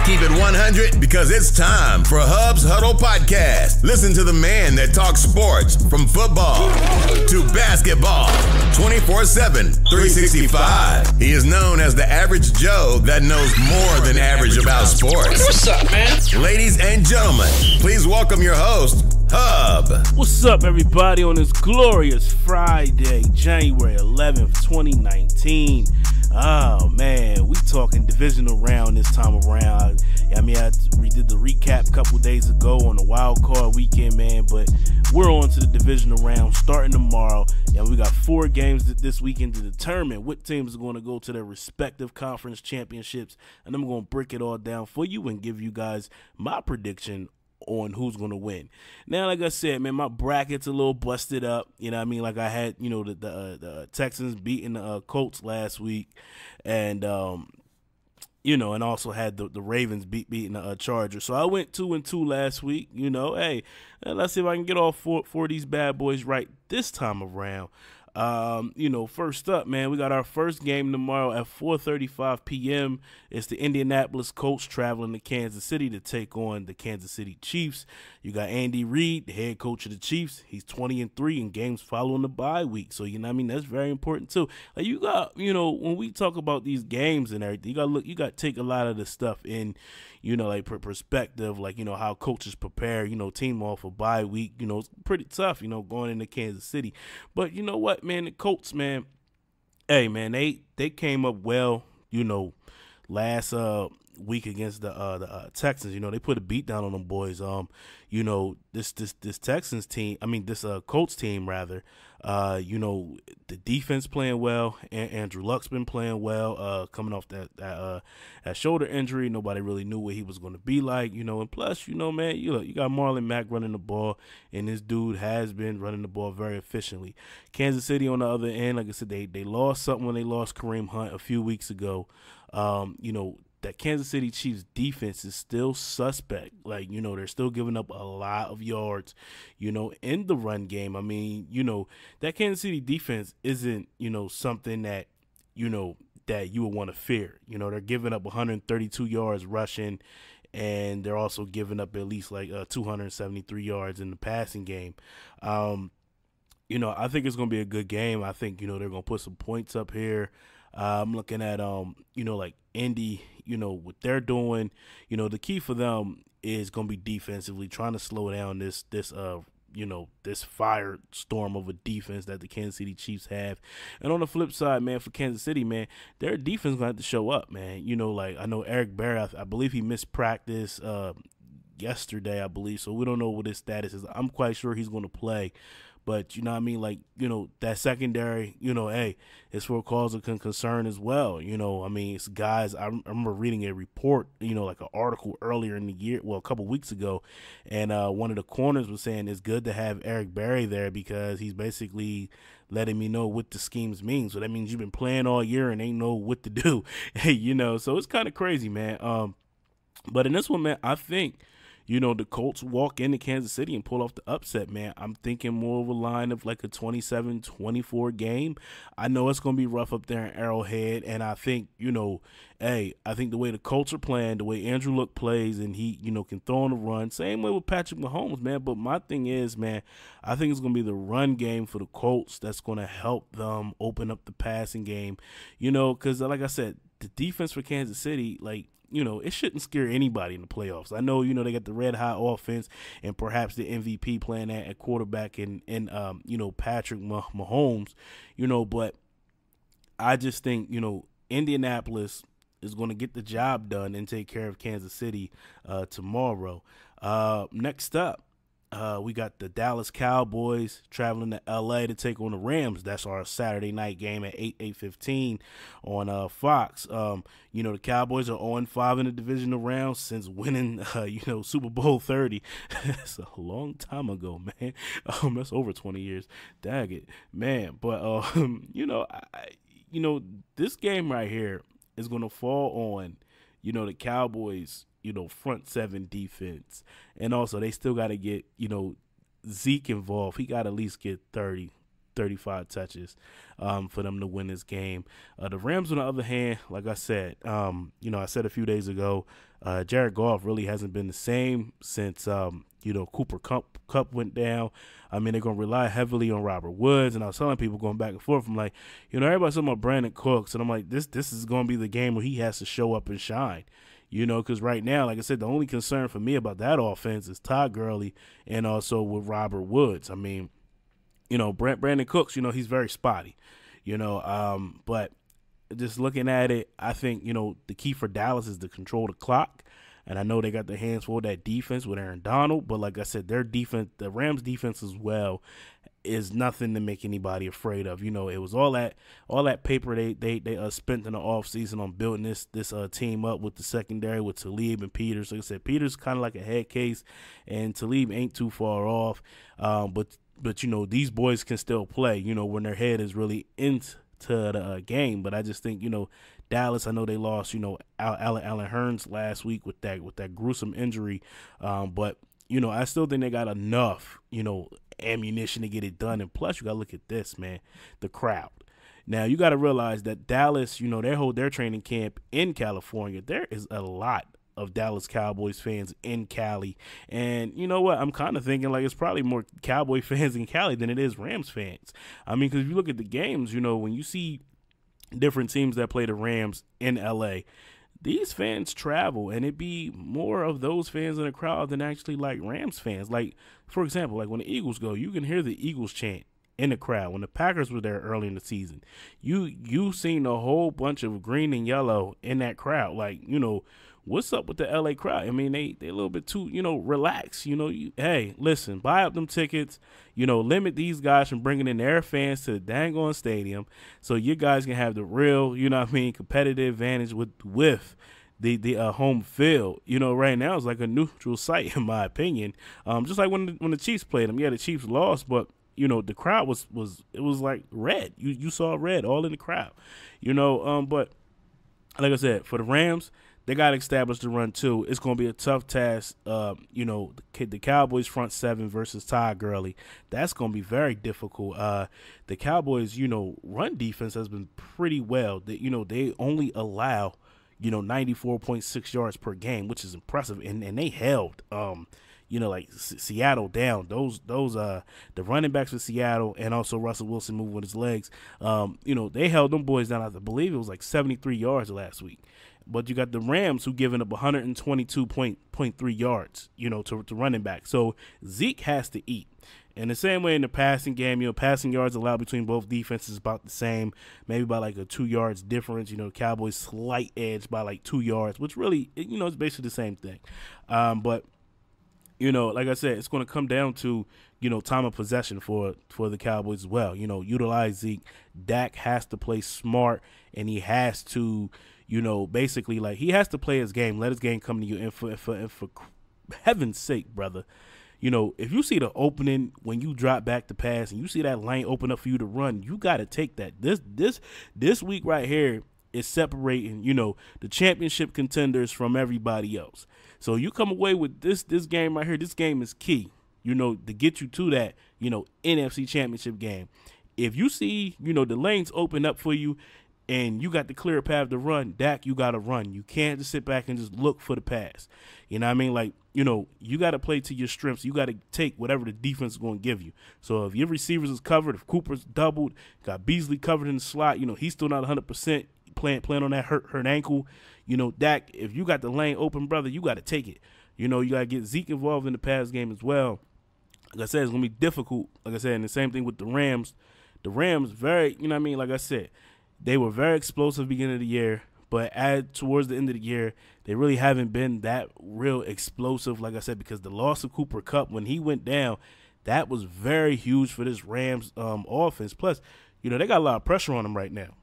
keep it 100 because it's time for Hub's Huddle Podcast. Listen to the man that talks sports from football to basketball 24/7, 365. He is known as the average Joe that knows more than average about sports. What's up, man? Ladies and gentlemen, please welcome your host, Hub. What's up, everybody, on this glorious Friday, January 11th, 2019. Oh, man, we talking divisional round this time around. We did the recap a couple days ago on the wild card weekend, man, but we're on to the divisional round starting tomorrow. We got 4 games this weekend to determine what teams are going to go to their respective conference championships, and I'm going to break it all down for you and give you guys my prediction on who's going to win. Now, like I said, man, my bracket's a little busted up. Like I had, the Texans beating the Colts last week, and and also had the Ravens beating the Chargers. So I went 2-2 last week. Hey, let's see if I can get all four of these bad boys right this time around. First up, man, we got our first game tomorrow at 4:35 p.m. It's the Indianapolis Colts traveling to Kansas City to take on the Kansas City Chiefs. You got Andy Reid, the head coach of the Chiefs. He's 20-3 in games following the bye week. So, that's very important too. Like, you got, when we talk about these games and everything, you got to take a lot of the stuff in, perspective, like, how coaches prepare, team off a bye week. It's pretty tough, going into Kansas City. But you know what, man, the Colts, man, hey, man, they came up well, last week against the Texans. They put a beat down on them boys. This Texans team, this Colts team rather, the defense playing well, and Andrew Luck's been playing well, coming off that shoulder injury. Nobody really knew what he was going to be like, and plus, man, you got Marlon Mack running the ball, and this dude has been running the ball very efficiently. Kansas City on the other end, like I said, they lost something when they lost Kareem Hunt a few weeks ago. That Kansas City Chiefs defense is still suspect. Like, they're still giving up a lot of yards, in the run game. That Kansas City defense isn't, something that, that you would want to fear. They're giving up 132 yards rushing, and they're also giving up at least like 273 yards in the passing game. I think it's going to be a good game. I think, they're going to put some points up here. I'm looking at, like Indy, what they're doing, the key for them is going to be defensively, trying to slow down this firestorm of a defense that the Kansas City Chiefs have. And on the flip side, man, for Kansas City, man, their defense going to have to show up, man. Like I know Eric Berry, I believe he missed practice yesterday, I believe. So we don't know what his status is. I'm quite sure he's going to play. But, that secondary, hey, it's for a cause of concern as well. It's guys, I remember reading a report, like an article earlier in the year, a couple weeks ago, and one of the corners was saying it's good to have Eric Berry there because he's basically letting me know what the schemes mean. So that means you've been playing all year and ain't know what to do, so it's kind of crazy, man. But in this one, man, I think, the Colts walk into Kansas City and pull off the upset, man. I'm thinking more of a line of like a 27-24 game. I know it's going to be rough up there in Arrowhead, and I think, I think the way the Colts are playing, the way Andrew Luck plays, and he, can throw on the run, same way with Patrick Mahomes, man. But my thing is, man, I think it's going to be the run game for the Colts that's going to help them open up the passing game, because like I said, the defense for Kansas City, like, it shouldn't scare anybody in the playoffs. I know, they got the red hot offense and perhaps the MVP playing at quarterback and Patrick Mahomes, but I just think, Indianapolis is going to get the job done and take care of Kansas City tomorrow. Next up, we got the Dallas Cowboys traveling to L.A. to take on the Rams. That's our Saturday night game at 8:15 on Fox. The Cowboys are 0-5 in the divisional round since winning, Super Bowl 30. That's a long time ago, man. That's over 20 years. Dag it, man. But, this game right here is going to fall on, the Cowboys, front seven defense. And also they still got to get, Zeke involved. He got to at least get 30, 35 touches for them to win this game. The Rams, on the other hand, like I said, I said a few days ago, Jared Goff really hasn't been the same since, Cooper Kupp went down. I mean, they're going to rely heavily on Robert Woods, and I was telling people going back and forth, I'm like, everybody's talking about Brandon Cooks, and I'm like, this is going to be the game where he has to show up and shine. Because right now, like I said, the only concern for me about that offense is Todd Gurley and also with Robert Woods. I mean, Brandon Cooks, he's very spotty, but just looking at it, I think, the key for Dallas is to control the clock. And I know they got their hands full of that defense with Aaron Donald, but like I said, their defense, the Rams defense as well, is nothing to make anybody afraid of. It was all that paper they spent in the offseason on building this team up with the secondary with Talib and Peters. Like I said, Peters kind of like a head case, and Talib ain't too far off. But these boys can still play, when their head is really into the game. But I just think, Dallas, I know they lost, Allen Hurns last week with that gruesome injury. But, I still think they got enough, ammunition to get it done. And plus, you got to look at this, man, the crowd. Now, you got to realize that Dallas, they hold their training camp in California. There is a lot of Dallas Cowboys fans in Cali. And you know what? I'm kind of thinking like it's probably more Cowboy fans in Cali than it is Rams fans. I mean, because if you look at the games, when you see different teams that play the Rams in L.A., these fans travel, and it be more of those fans in the crowd than actually like Rams fans. Like, for example, like when the Eagles go, you can hear the Eagles chant in the crowd. When the Packers were there early in the season, you seen a whole bunch of green and yellow in that crowd. Like, what's up with the LA crowd? I mean, they a little bit too, relaxed. Hey, listen, buy up them tickets. Limit these guys from bringing in their fans to the dang on stadium, so you guys can have the real, competitive advantage with the home field. Right now it's like a neutral site in my opinion. Just like when the Chiefs played them. Yeah, the Chiefs lost, but the crowd was like red. You saw red all in the crowd. But like I said, for the Rams, they got to establish the run too. It's going to be a tough task. The Cowboys front seven versus Todd Gurley. That's going to be very difficult. The Cowboys, run defense has been pretty well. They only allow, 94.6 yards per game, which is impressive. And they held, Seattle down. Those the running backs for Seattle and also Russell Wilson moving with his legs. They held them boys down. I believe it was like 73 yards last week. But you got the Rams who giving up 122.3 yards, to running back. So Zeke has to eat. And the same way in the passing game, passing yards allowed between both defenses about the same, maybe by like a 2 yards difference. Cowboys slight edge by like 2 yards, which really, it's basically the same thing. But like I said, it's going to come down to, time of possession for the Cowboys as well. Utilize Zeke. Dak has to play smart, and he has to, basically, like, he has to play his game. Let his game come to you. And for heaven's sake, brother, if you see the opening when you drop back to pass and you see that lane open up for you to run, you got to take that. This week right here is separating, the championship contenders from everybody else. So you come away with this game right here. This game is key, to get you to that, NFC championship game. If you see, the lanes open up for you and you got the clear path to run, Dak, you got to run. You can't just sit back and just look for the pass. You know what I mean? Like, you got to play to your strengths. You got to take whatever the defense is going to give you. So if your receivers is covered, if Cooper's doubled, got Beasley covered in the slot, he's still not 100%. Playing on that hurt ankle, Dak, if you got the lane open, brother, you got to take it. You got to get Zeke involved in the pass game as well. Like I said, it's going to be difficult. Like I said, and the same thing with the Rams. The Rams, very, like I said, they were very explosive beginning of the year, but towards the end of the year, they really haven't been that real explosive, like I said, because the loss of Cooper Kupp, when he went down, that was very huge for this Rams offense. Plus, they got a lot of pressure on them right now.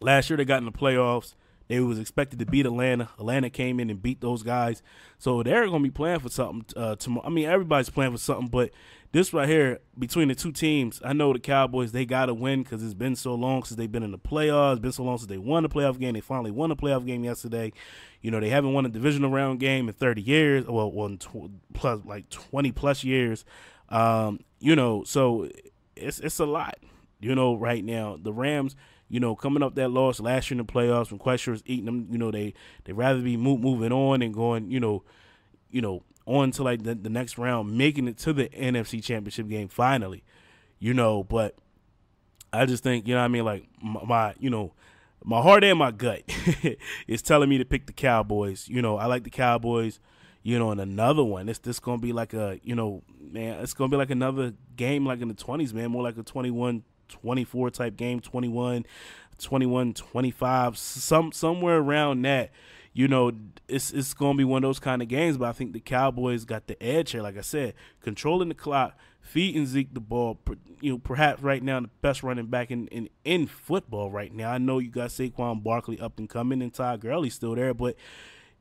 Last year they got in the playoffs. They was expected to beat Atlanta. Atlanta came in and beat those guys. So they're going to be playing for something tomorrow. I mean, everybody's playing for something, but this right here, between the two teams, I know the Cowboys, they got to win because it's been so long since they've been in the playoffs. It's been so long since they won a playoff game. They finally won a playoff game yesterday. They haven't won a divisional round game in 30 years. Well, plus like 20-plus years. So it's a lot. Right now the Rams, coming up that loss last year in the playoffs when Quesher was eating them. They rather be moving on and going, on to like the next round, making it to the NFC Championship game finally. But I just think, like my heart and my gut is telling me to pick the Cowboys. I like the Cowboys. And another one, this gonna be like a, man, it's gonna be like another game like in the 20s, man, more like a 21-24 type game, 21-25, somewhere around that. It's gonna be one of those kind of games, but I think the Cowboys got the edge here. Like I said, controlling the clock, feeding Zeke the ball. Perhaps right now the best running back in football right now. I know you got Saquon Barkley up and coming, and Todd Gurley's still there, but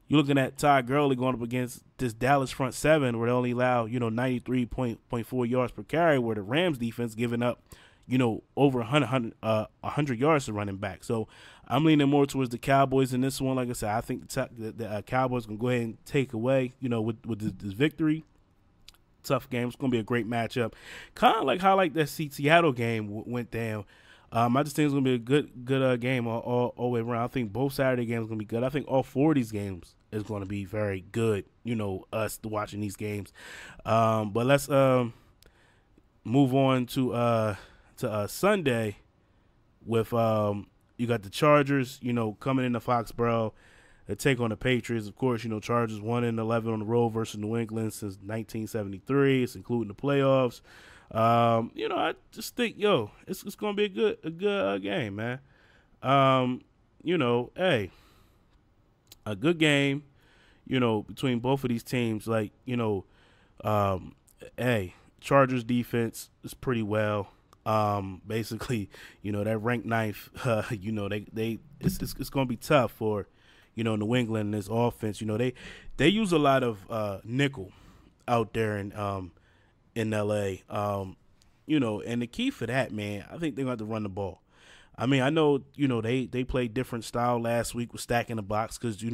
you're looking at Todd Gurley going up against this Dallas front seven where they only allow 93.4 yards per carry, where the Rams defense giving up over 100 yards to running back. So I'm leaning more towards the Cowboys in this one. Like I said, I think the Cowboys can go ahead and take away, with this victory. Tough game. It's going to be a great matchup. Kind of like how that Seattle game went down. I just think it's going to be a good game all the way around. I think both Saturday games are going to be good. I think all 4 of these games is going to be very good, us watching these games. But let's move on to Sunday with you got the Chargers, coming into Foxborough. They take on the Patriots. Of course, Chargers 1-11 on the road versus New England since 1973. It's including the playoffs. I just think, it's gonna be a good game, man. Hey, a good game, between both of these teams. Like, hey, Chargers defense is pretty well. Basically, that ranked ninth. It's gonna be tough for, New England and this offense. They use a lot of nickel out there in LA. And the key for that, man, I think they're going to have to run the ball. I mean, I know, they played different style last week with stacking the box because,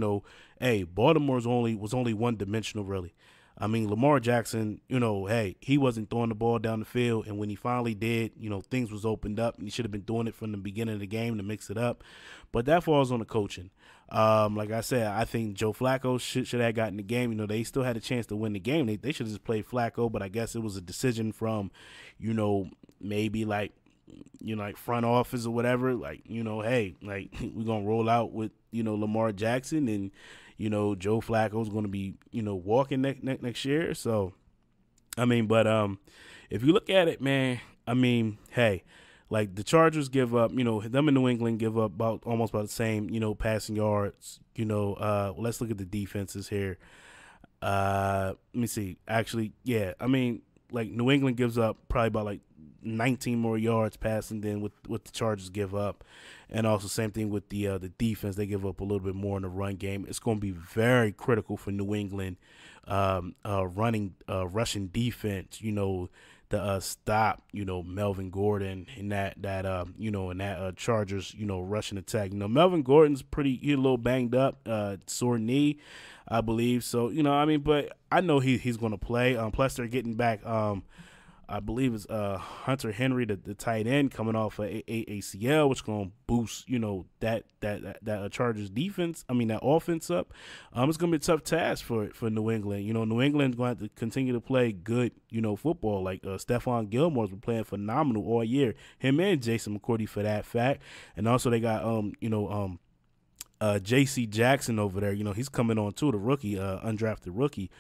hey, Baltimore was only one-dimensional, really. I mean, Lamar Jackson, hey, he wasn't throwing the ball down the field, and when he finally did, things was opened up, and he should have been doing it from the beginning of the game to mix it up. But that falls on the coaching. Like I said, I think Joe Flacco should have gotten the game. They still had a chance to win the game. They should have just played Flacco, but I guess it was a decision from, maybe like front office or whatever. Like, hey, like we're going to roll out with, Lamar Jackson and, Joe Flacco's going to be, walking next year. So, I mean, but if you look at it, man, I mean, hey, like the Chargers give up, them in New England give up almost about the same, passing yards. Let's look at the defenses here. Let me see. Actually, yeah, I mean, like New England gives up probably about like 19 more yards passing than what the Chargers give up. And also same thing with the defense. They give up a little bit more in the run game. It's going to be very critical for New England rushing defense, to stop, Melvin Gordon in that Chargers, rushing attack. Melvin Gordon's he's a little banged up, sore knee, I believe. So, but I know he's going to play. Plus they're getting back, I believe it's Hunter Henry, the tight end, coming off a ACL, which is going to boost, that Chargers defense. I mean, that offense up. It's going to be a tough task for New England. New England's going to have to continue to play good, football. Like Stephon Gilmore's been playing phenomenal all year. Him and Jason McCourty for that fact. And also they got, J.C. Jackson over there. He's coming on too, the rookie, undrafted rookie.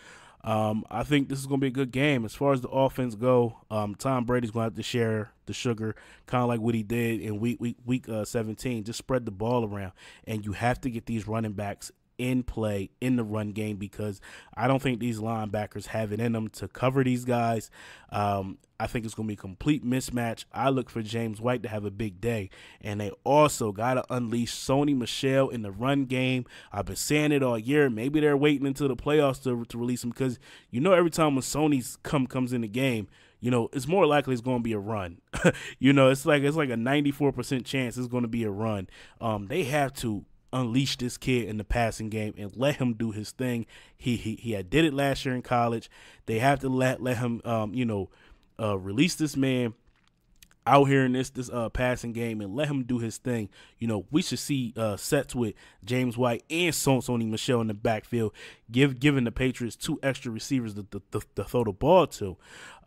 I think this is going to be a good game. As far as the offense go, Tom Brady's going to have to share the sugar, kind of like what he did in week 17. Just spread the ball around, and you have to get these running backs in play in the run game because I don't think these linebackers have it in them to cover these guys. I think it's going to be a complete mismatch. I look for James White to have a big day. And they also got to unleash Sony Michel in the run game. I've been saying it all year. Maybe they're waiting until the playoffs to release him because, every time when Sony's comes in the game, it's more likely it's going to be a run. It's like a 94% chance it's going to be a run. They have to unleash this kid in the passing game and let him do his thing. He had did it last year in college. They have to let him, release this man out here in this passing game and let him do his thing. You know, we should see sets with James White and Sony Michel in the backfield, giving the Patriots 2 extra receivers to throw the ball to.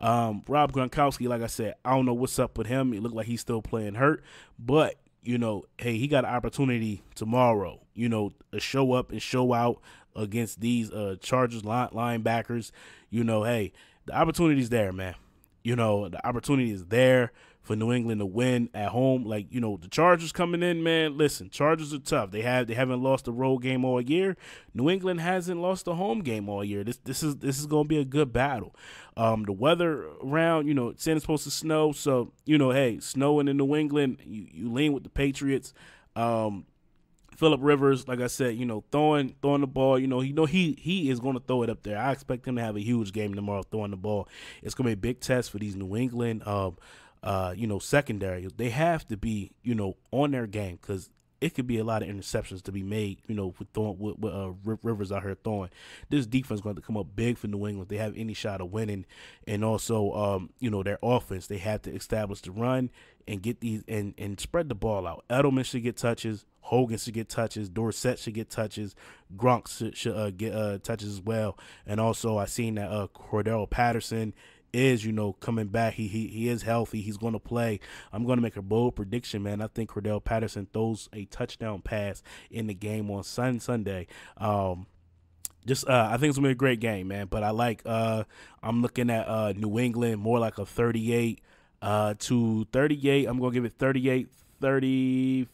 Rob Gronkowski, like I said, I don't know what's up with him. It looked like he's still playing hurt, but you know, hey, he got an opportunity tomorrow, you know, to show up and show out against these Chargers linebackers. You know, hey, the opportunity's there, man. You know, the opportunity is there for New England to win at home. Like, you know, the Chargers coming in, man, listen, Chargers are tough. They haven't lost a road game all year. New England hasn't lost a home game all year. This is going to be a good battle. The weather around, you know, it's supposed to snow. So, you know, hey, snowing in New England, you lean with the Patriots. Phillip Rivers, like I said, you know, throwing the ball, you know, he is going to throw it up there. I expect him to have a huge game tomorrow throwing the ball. It's going to be a big test for these New England, you know, secondary. They have to be, you know, on their game because it could be a lot of interceptions to be made, you know, with Rivers out here throwing. This defense is going to come up big for New England if they have any shot of winning. And also, you know, their offense, they have to establish the run and get these and spread the ball out. Edelman should get touches. Hogan should get touches. Dorsett should get touches. Gronk should get touches as well. And also, I seen that Cordell Patterson is, you know, coming back. He is healthy. He's going to play. I'm going to make a bold prediction, man. I think Cordell Patterson throws a touchdown pass in the game on Sunday. I think it's going to be a great game, man. But I like I'm looking at New England more like a 38 to 38. I'm going to give it 38-35.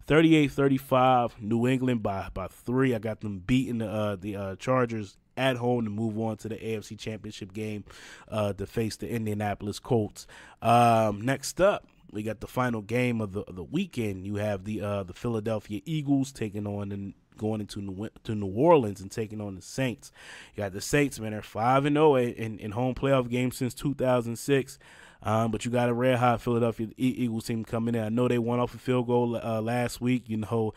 38-35, New England by 3. I got them beating the Chargers at home to move on to the AFC Championship game to face the Indianapolis Colts. Next up, we got the final game of the weekend. You have the Philadelphia Eagles taking on and going into New Orleans and taking on the Saints. You got the Saints, man. They're 5-0 in home playoff games since 2006. But you got a red hot Philadelphia Eagles team coming in. I know they won off a field goal last week. You know,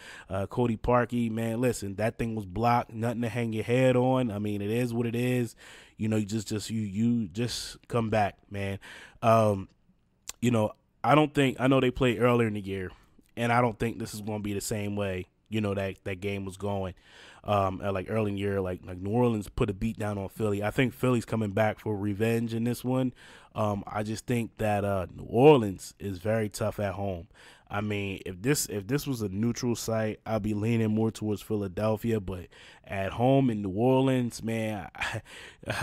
Cody Parkey, man, listen, that thing was blocked. Nothing to hang your head on. I mean, it is what it is. You know, you just come back, man. You know, I know they played earlier in the year, and I don't think this is going to be the same way, you know, that game was going. Like early in the year, like New Orleans put a beat down on Philly. I think Philly's coming back for revenge in this one. I just think that New Orleans is very tough at home. I mean, if this was a neutral site, I'd be leaning more towards Philadelphia, but at home in New Orleans, man,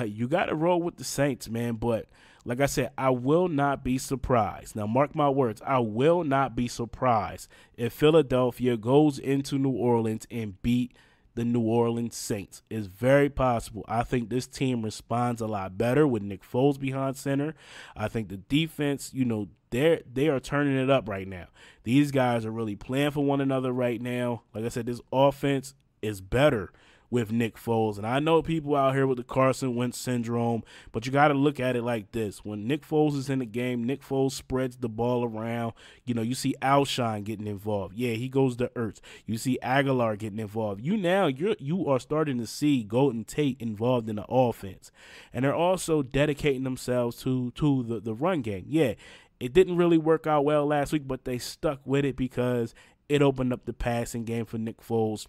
you got to roll with the Saints, man. But like I said, I will not be surprised. Now, mark my words, I will not be surprised if Philadelphia goes into New Orleans and beat the New Orleans Saints. Is very possible. I think this team responds a lot better with Nick Foles behind center. I think the defense, you know, they are turning it up right now. These guys are really playing for one another right now. Like I said, this offense is better with Nick Foles. And I know people out here with the Carson Wentz syndrome, but you got to look at it like this. When Nick Foles is in the game, Nick Foles spreads the ball around. You know, you see Alshon getting involved. Yeah, he goes to Ertz. You see Aguilar getting involved. You are starting to see Golden Tate involved in the offense. And they're also dedicating themselves to the run game. Yeah, it didn't really work out well last week, but they stuck with it because it opened up the passing game for Nick Foles.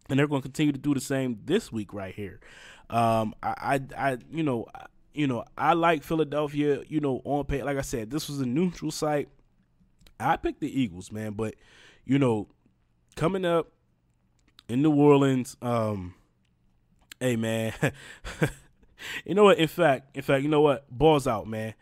And they're going to continue to do the same this week right here. I like Philadelphia, you know, on pay. Like I said, this was a neutral site. I picked the Eagles, man. But, you know, coming up in New Orleans, hey, man, you know what? In fact, you know what? Balls out, man.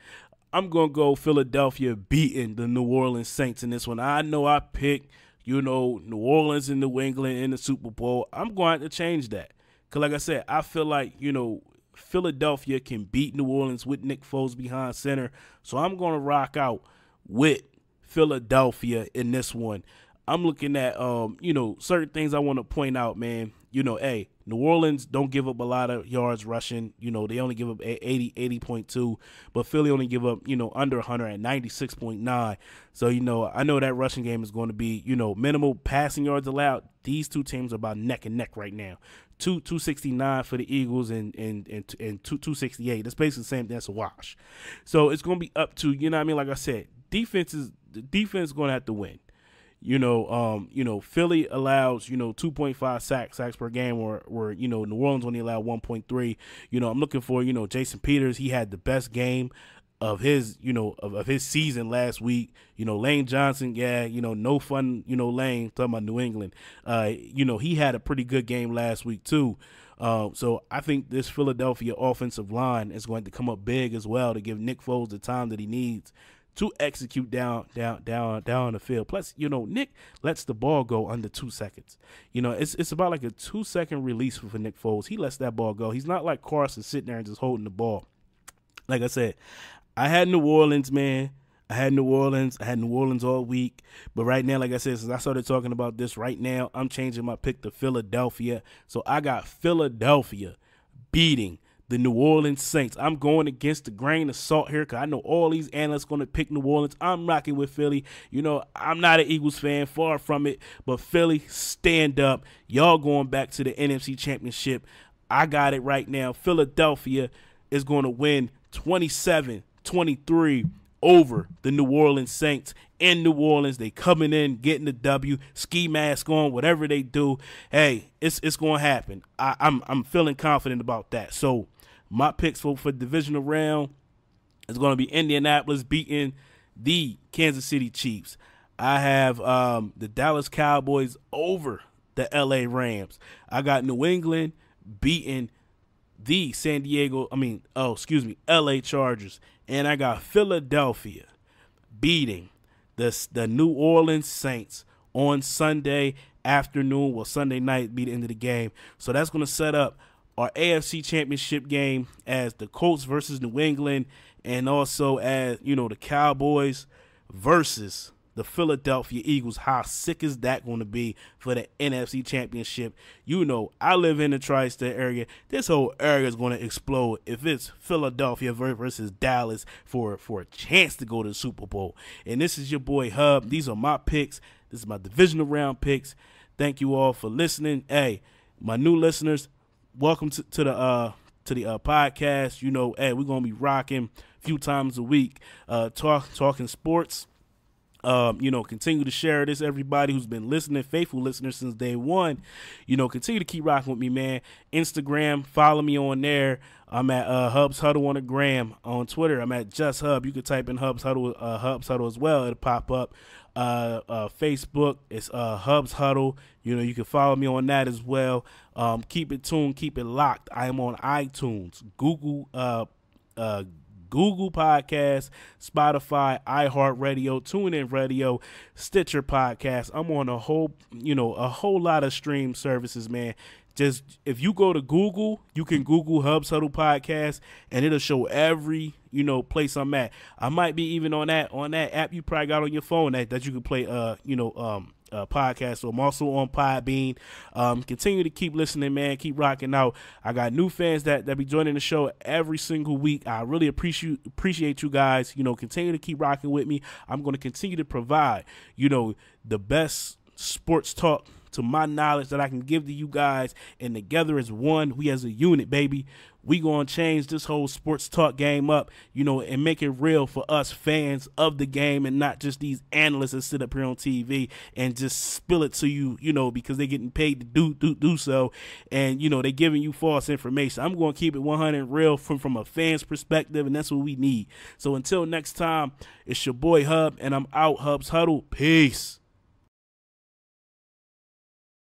I'm going to go Philadelphia beating the New Orleans Saints in this one. I know I picked, you know, New Orleans and New England in the Super Bowl. I'm going to change that. Because like I said, I feel like, you know, Philadelphia can beat New Orleans with Nick Foles behind center. So I'm going to rock out with Philadelphia in this one. I'm looking at, certain things I want to point out, man. Hey, New Orleans don't give up a lot of yards rushing. They only give up 80.2, but Philly only give up, under 100 at 96.9. So, I know that rushing game is going to be, minimal passing yards allowed. These two teams are about neck and neck right now. 269 for the Eagles and 268. That's basically the same thing. That's a wash. So it's going to be up to, like I said, the defense is going to have to win. Philly allows, 2.5 sacks per game, where New Orleans only allowed 1.3. I'm looking for, Jason Peters. He had the best game of his, of his season last week. Lane Johnson, no fun, Lane, talking about New England. He had a pretty good game last week too. So I think this Philadelphia offensive line is going to come up big as well to give Nick Foles the time that he needs to execute down the field. Plus, Nick lets the ball go under 2 seconds. It's about like a 2-second release for Nick Foles. He lets that ball go. He's not like Carson sitting there and just holding the ball. Like I said, I had New Orleans, man. I had New Orleans all week. But right now, like I said, since I started talking about this right now, I'm changing my pick to Philadelphia. So I got Philadelphia beating the New Orleans Saints. I'm going against the grain of salt here because I know all these analysts going to pick New Orleans. I'm rocking with Philly. I'm not an Eagles fan, far from it. But Philly, stand up. Y'all going back to the NFC Championship. I got it right now. Philadelphia is going to win 27-23 over the New Orleans Saints. In New Orleans, they coming in, getting the W, ski mask on, whatever they do. Hey, it's going to happen. I'm feeling confident about that. So my picks for divisional round is going to be Indianapolis beating the Kansas City Chiefs. I have the Dallas Cowboys over the LA Rams. I got New England beating the LA Chargers. And I got Philadelphia beating the New Orleans Saints on Sunday afternoon. Well, Sunday night be the end of the game. So that's going to set up our AFC Championship game as the Colts versus New England, and also as, the Cowboys versus the Philadelphia Eagles. How sick is that going to be for the NFC Championship? I live in the tri-state area. This whole area is going to explode if it's Philadelphia versus Dallas for a chance to go to the Super Bowl. And this is your boy Hub. These are my picks. This is my divisional round picks. Thank you all for listening. Hey, my new listeners, welcome to the podcast. Hey, we're gonna be rocking a few times a week, talking sports. Continue to share this, everybody who's been listening, faithful listeners since day one. Continue to keep rocking with me, man. Instagram, follow me on there. I'm at Hubs Huddle on the gram. On Twitter, I'm at Just Hub. You can type in Hubs Huddle as well. It'll pop up. Facebook, it's Hubs Huddle. You can follow me on that as well. Keep it tuned, keep it locked. I am on iTunes, Google Podcasts, Spotify, iHeartRadio, TuneIn Radio, Stitcher Podcast. I'm on a whole lot of stream services, man. Just if you go to Google, you can Google Hubs Huddle Podcast, and it'll show every place I'm at. I might be even on that app you probably got on your phone that you can play podcast. So I'm also on Podbean. Continue to keep listening, man. Keep rocking out. I got new fans that be joining the show every single week. I really appreciate you guys. Continue to keep rocking with me. I'm going to continue to provide the best sports talk to my knowledge that I can give to you guys, and together as one, we as a unit, baby, we gonna change this whole sports talk game up, and make it real for us fans of the game, and not just these analysts that sit up here on TV and just spill it to you, because they're getting paid to do so, and they giving you false information. I'm gonna keep it 100 real from a fan's perspective, and that's what we need. So until next time, it's your boy Hub, and I'm out. Hubs Huddle. Peace.